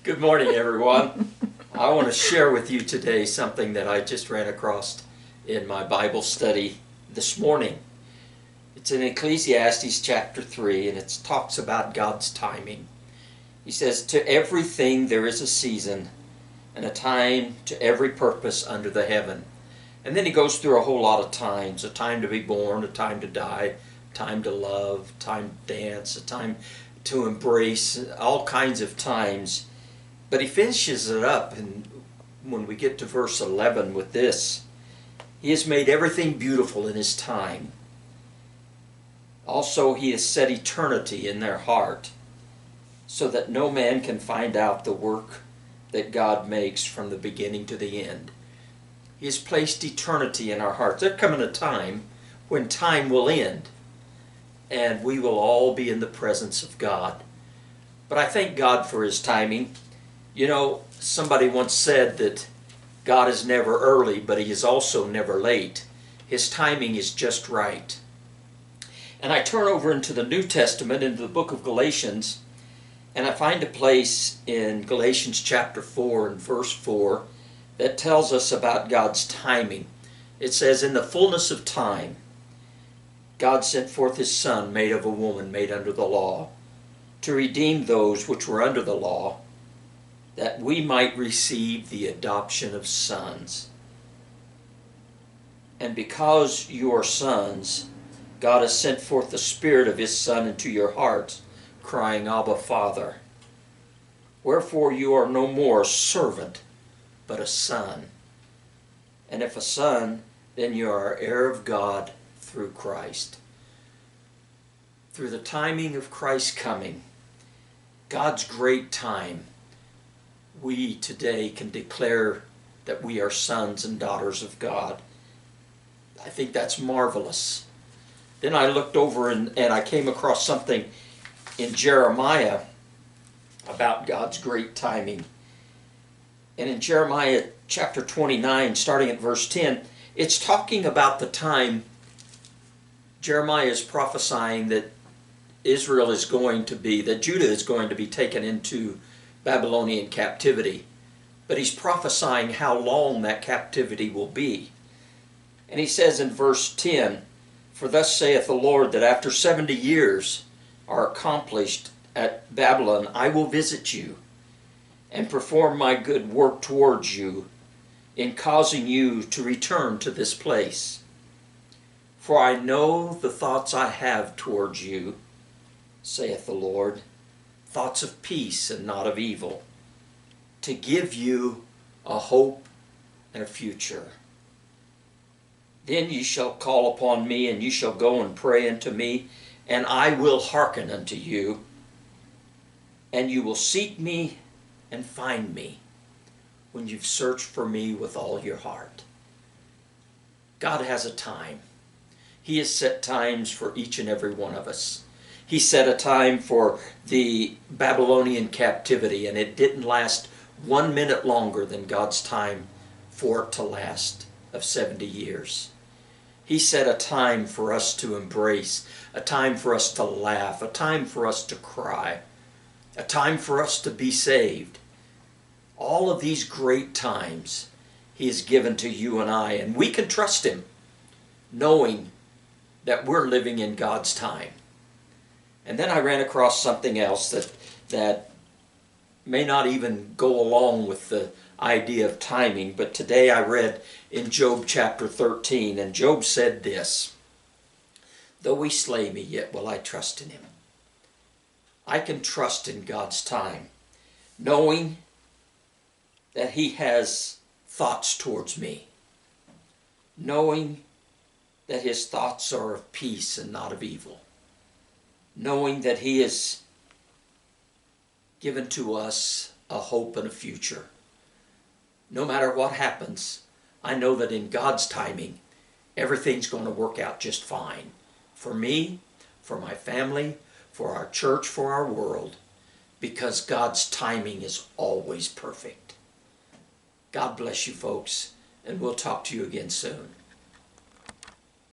Good morning, everyone. I want to share with you today something that I just ran across in my Bible study this morning. It's in Ecclesiastes chapter 3, and it talks about God's timing. He says, "To everything there is a season, and a time to every purpose under the heaven." And then he goes through a whole lot of times: a time to be born, a time to die, a time to love, a time to dance, a time to embrace, all kinds of times. But he finishes it up, and when we get to verse 11 with this: "He has made everything beautiful in his time. Also he has set eternity in their heart, so that no man can find out the work that God makes from the beginning to the end." He has placed eternity in our hearts. There's coming a time when time will end, and we will all be in the presence of God. But I thank God for his timing. You know, somebody once said that God is never early, but he is also never late. His timing is just right. And I turn over into the New Testament, into the book of Galatians, and I find a place in Galatians chapter 4 and verse 4 that tells us about God's timing. It says, "In the fullness of time, God sent forth his Son, made of a woman, made under the law, to redeem those which were under the law, that we might receive the adoption of sons. And because you are sons, God has sent forth the Spirit of his Son into your hearts, crying, Abba, Father. Wherefore you are no more a servant, but a son. And if a son, then you are heir of God through Christ." Through the timing of Christ's coming, God's great time, we today can declare that we are sons and daughters of God. I think that's marvelous. Then I looked over and I came across something in Jeremiah about God's great timing. And in Jeremiah chapter 29, starting at verse 10, it's talking about the time Jeremiah is prophesying that Israel is going to be, that Judah is going to be taken into Babylonian captivity. But he's prophesying how long that captivity will be. And he says in verse 10, "For thus saith the Lord, that after 70 years are accomplished at Babylon, I will visit you, and perform my good work towards you, in causing you to return to this place. For I know the thoughts I have towards you, saith the Lord, thoughts of peace and not of evil, to give you a hope and a future. Then ye shall call upon me, and ye shall go and pray unto me, and I will hearken unto you, and you will seek me and find me when you've searched for me with all your heart." God has a time. He has set times for each and every one of us. He set a time for the Babylonian captivity, and it didn't last 1 minute longer than God's time for it to last of 70 years. He set a time for us to embrace, a time for us to laugh, a time for us to cry, a time for us to be saved. All of these great times he has given to you and I, and we can trust him, knowing that we're living in God's time. And then I ran across something else that may not even go along with the idea of timing, but today I read in Job chapter 13, and Job said this: "Though he slay me, yet will I trust in him." I can trust in God's time, knowing that he has thoughts towards me, knowing that his thoughts are of peace and not of evil, knowing that he has given to us a hope and a future. No matter what happens, I know that in God's timing, everything's going to work out just fine. For me, for my family, for our church, for our world, because God's timing is always perfect. God bless you, folks, and we'll talk to you again soon.